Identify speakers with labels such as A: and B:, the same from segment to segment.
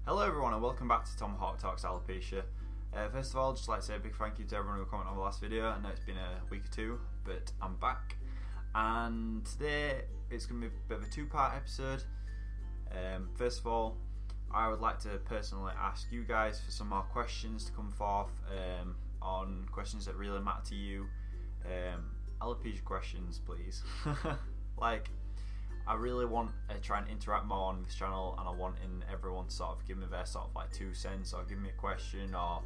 A: Hello everyone and welcome back to Tomohawk Talks Alopecia. First of all, just like to say a big thank you to everyone who commented on the last video. I know it's been a week or two, but I'm back. And today it's going to be a bit of a two-part episode. First of all, I would like to personally ask you guys for some more questions to come forth on questions that really matter to you. Alopecia questions, please. I really want to try and interact more on this channel, and I want everyone to sort of give me their sort of like 2 cents, or give me a question, or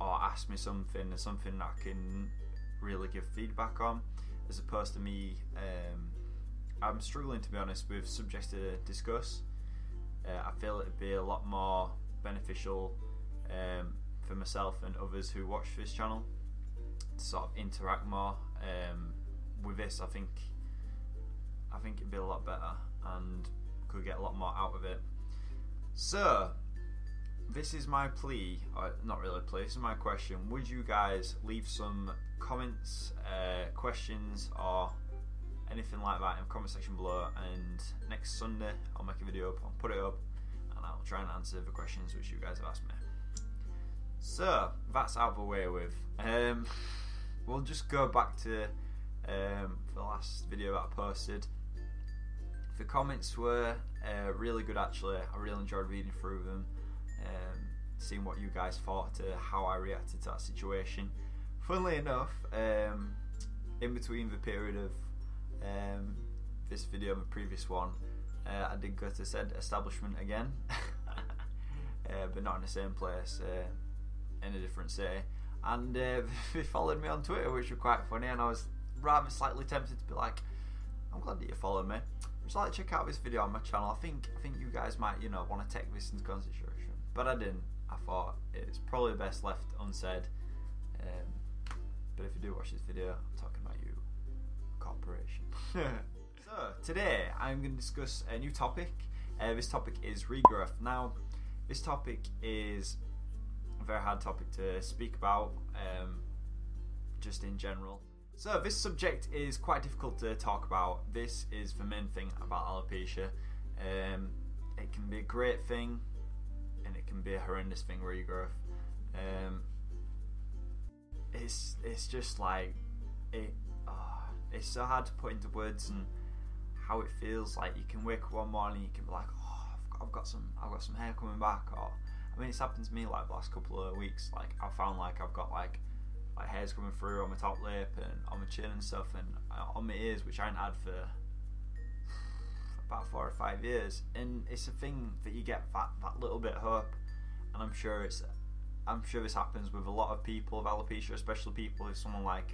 A: ask me something that I can really give feedback on, as opposed to me. I'm struggling, to be honest, with subjects to discuss. I feel it'd be a lot more beneficial for myself and others who watch this channel to sort of interact more with this. I think it'd be a lot better and could get a lot more out of it. So this is my plea, or not really a plea, this is my question. Would you guys leave some comments, questions or anything like that in the comment section below, and next Sunday I'll make a video up, I'll put it up, and I'll try and answer the questions which you guys have asked me. So that's out of the way with. We'll just go back to the last video that I posted. The comments were really good, actually. I really enjoyed reading through them, seeing what you guys thought to how I reacted to that situation. Funnily enough, in between the period of this video and the previous one, I did go to said establishment again, but not in the same place, in a different city. And they followed me on Twitter, which was quite funny, and I was rather slightly tempted to be like, I'm glad that you followed me. Just like to check out this video on my channel. I think you guys might, want to take this into consideration, but I didn't. I thought it's probably best left unsaid. But if you do watch this video, I'm talking about you, corporation. So today I'm going to discuss a new topic. This topic is regrowth. Now, this topic is a very hard topic to speak about, just in general. So this subject is quite difficult to talk about. This is the main thing about alopecia. It can be a great thing, and it can be a horrendous thing, regrowth. It's just like it's so hard to put into words, and how it feels. Like, you can wake up one morning, you can be like, oh, I've got some hair coming back. Or I mean, it's happened to me like the last couple of weeks. Like, I found like I've got like hairs coming through on my top lip and on my chin and stuff, and on my ears, which I hadn't had for about 4 or 5 years. And it's a thing that you get that little bit of hope, and I'm sure this happens with a lot of people with alopecia, especially people with someone like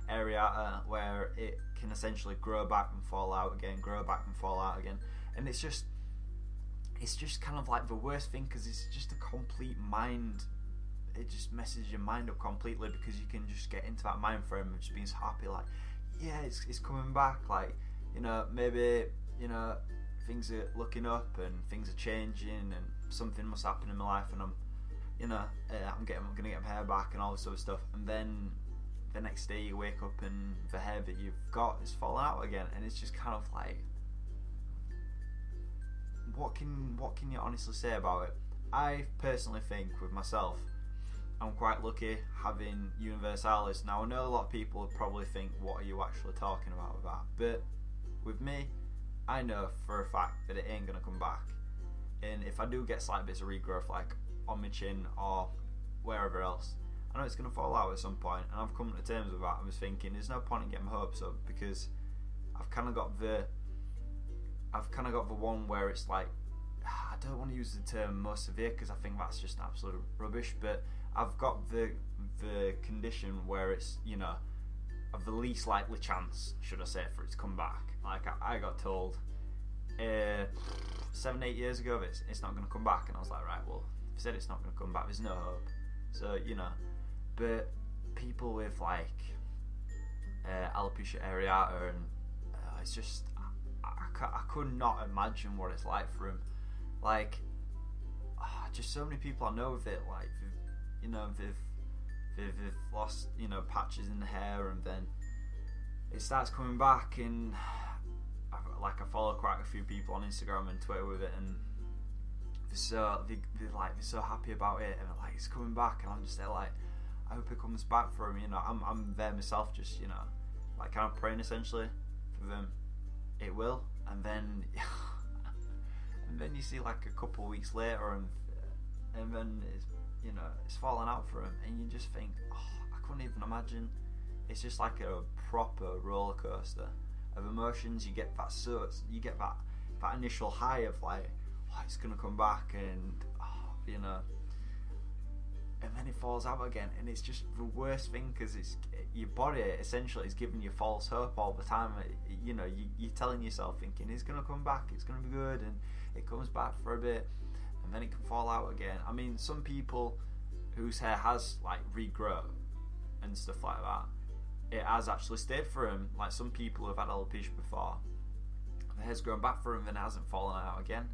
A: areata, where it can essentially grow back and fall out again, grow back and fall out again. And it's just kind of like the worst thing, because it's just a complete mind. It just messes your mind up completely, because you can just get into that mind frame of just being so happy, like, yeah, it's coming back, like, maybe, things are looking up and things are changing and something must happen in my life, and I'm gonna get my hair back and all this sort of stuff. And then the next day you wake up and the hair that you've got is falling out again, and it's just kind of like, what can you honestly say about it? I personally think, with myself, I'm quite lucky having universalis. Now, I know a lot of people would probably think, what are you actually talking about with that? But with me, I know for a fact that it ain't gonna come back. And if I do get slight bits of regrowth, like on my chin or wherever else, I know it's gonna fall out at some point, and I've come to terms with that. I was thinking, there's no point in getting my hopes up, because I've kind of got the one where it's like, I don't want to use the term most severe, because I think that's just absolute rubbish, but I've got the condition where it's, of the least likely chance, should I say, for it to come back. Like, I got told 7-8 years ago that it's not going to come back, and I was like, right, well, if I said it's not going to come back, there's no hope. So, but people with like alopecia areata, and it's just, I could not imagine what it's like for him. Like, just so many people I know with it, like, they've lost, patches in the hair, and then it starts coming back, and I follow quite a few people on Instagram and Twitter with it, and they're so happy about it, and like it's coming back, and I'm just there like, I hope it comes back for him. You know, I'm there myself, just, you know, like kind of praying essentially for them. It will, and then and then you see like a couple of weeks later, and then it's, you know, it's falling out for him, and you just think, oh, I couldn't even imagine. It's just like a proper roller coaster of emotions. You get that initial high of like, oh, it's gonna come back, and oh, you know, and then it falls out again, and it's just the worst thing, because it's your body essentially is giving you false hope all the time. You know, you're telling yourself, thinking it's gonna come back, it's gonna be good, and it comes back for a bit, and then it can fall out again. I mean, some people whose hair has like regrown and stuff like that, it has actually stayed for them. Like some people who have had alopecia before, the hair's grown back for them and it hasn't fallen out again.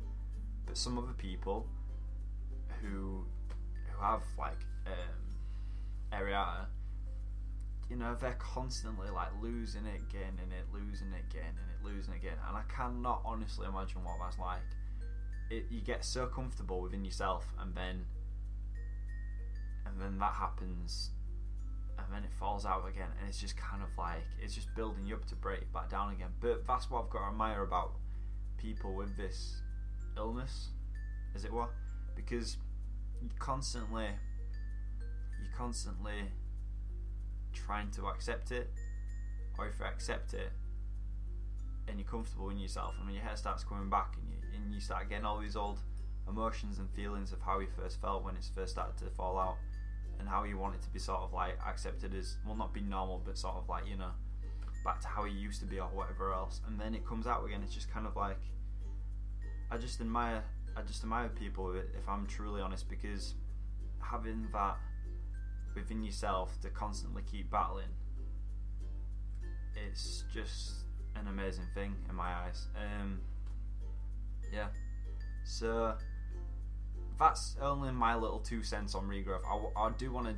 A: But some other people who have like areata, you know, they're constantly like losing it, gaining it, losing it, gaining it, losing it again. And I cannot honestly imagine what that's like. You get so comfortable within yourself, and then that happens, and then it falls out again, and it's just kind of like, it's just building you up to break back down again. But that's what I've got to admire about people with this illness, as it were, because you're constantly trying to accept it, or if you accept it and you're comfortable in yourself, and when your hair starts coming back, and you start getting all these old emotions and feelings of how you first felt when it first started to fall out, and how you want it to be sort of like accepted as, well, not be normal, but sort of like, you know, back to how it used to be or whatever else, and then it comes out again. It's just kind of like, I just admire people, if I'm truly honest, because having that within yourself to constantly keep battling, it's just an amazing thing in my eyes. Yeah, so that's only my little 2 cents on regrowth. I do want to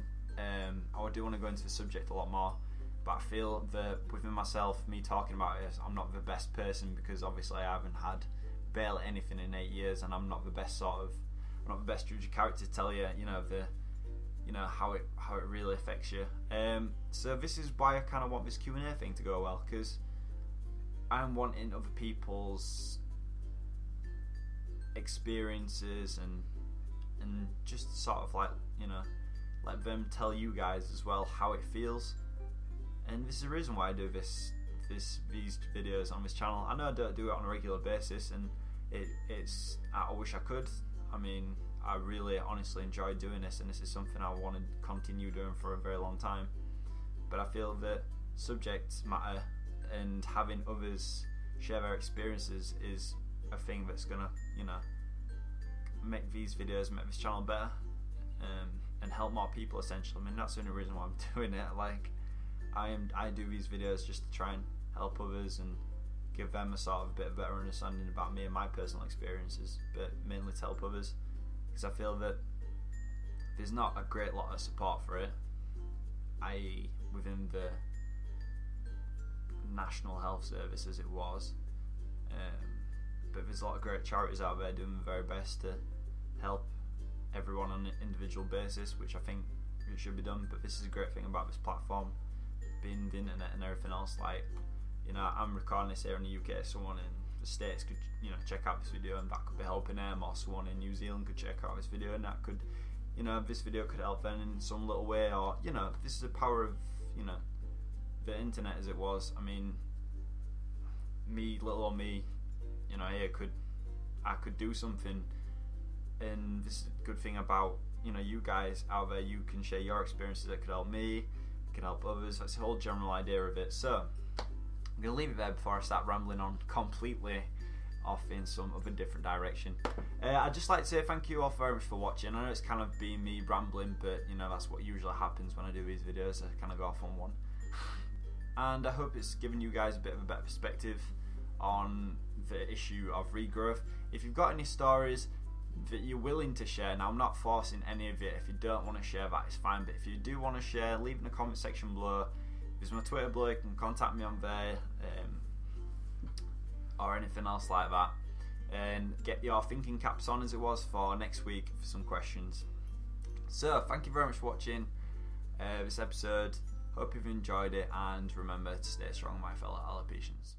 A: go into the subject a lot more, but I feel that within myself, me talking about it, I'm not the best person, because obviously I haven't had barely anything in 8 years, and I'm not the best judge of character to tell you, how it really affects you. So this is why I kind of want this Q&A thing to go well, because I'm wanting other people's experiences and just sort of like, let them tell you guys as well how it feels. And this is the reason why I do these videos on this channel. I know I don't do it on a regular basis, and I wish I could. I mean, I really honestly enjoy doing this, and this is something I want to continue doing for a very long time. But I feel that subjects matter, and having others share their experiences is a thing that's gonna, make these videos, make this channel better, and help more people essentially. I mean, that's the only reason why I'm doing it. Like, I do these videos just to try and help others and give them a sort of bit of better understanding about me and my personal experiences, but mainly to help others, because I feel that there's not a great lot of support for it, i.e. within the National Health Service as it was, but there's a lot of great charities out there doing their very best to help everyone on an individual basis, which I think it should be done. But this is a great thing about this platform, being the internet and everything else. Like, I'm recording this here in the UK, someone in the States could check out this video, and that could be helping them, or someone in New Zealand could check out this video, and that could, this video could help them in some little way. Or this is the power of the internet as it was. I mean, little old me, here I could do something, and this is a good thing about you guys out there. You can share your experiences that could help me, could help others. That's the whole general idea of it. So I'm gonna leave it there before I start rambling on completely off in some other different direction. I'd just like to say thank you all very much for watching. I know it's kind of been me rambling, but that's what usually happens when I do these videos. I kind of go off on one. And I hope it's given you guys a bit of a better perspective on the issue of regrowth. If you've got any stories that you're willing to share, now I'm not forcing any of it. If you don't want to share, that is fine, but if you do want to share, leave in the comment section below. There's my Twitter below, you can contact me on there, or anything else like that. and get your thinking caps on, as it was, for next week for some questions. So thank you very much for watching this episode. Hope you've enjoyed it, and remember to stay strong, my fellow alopecians.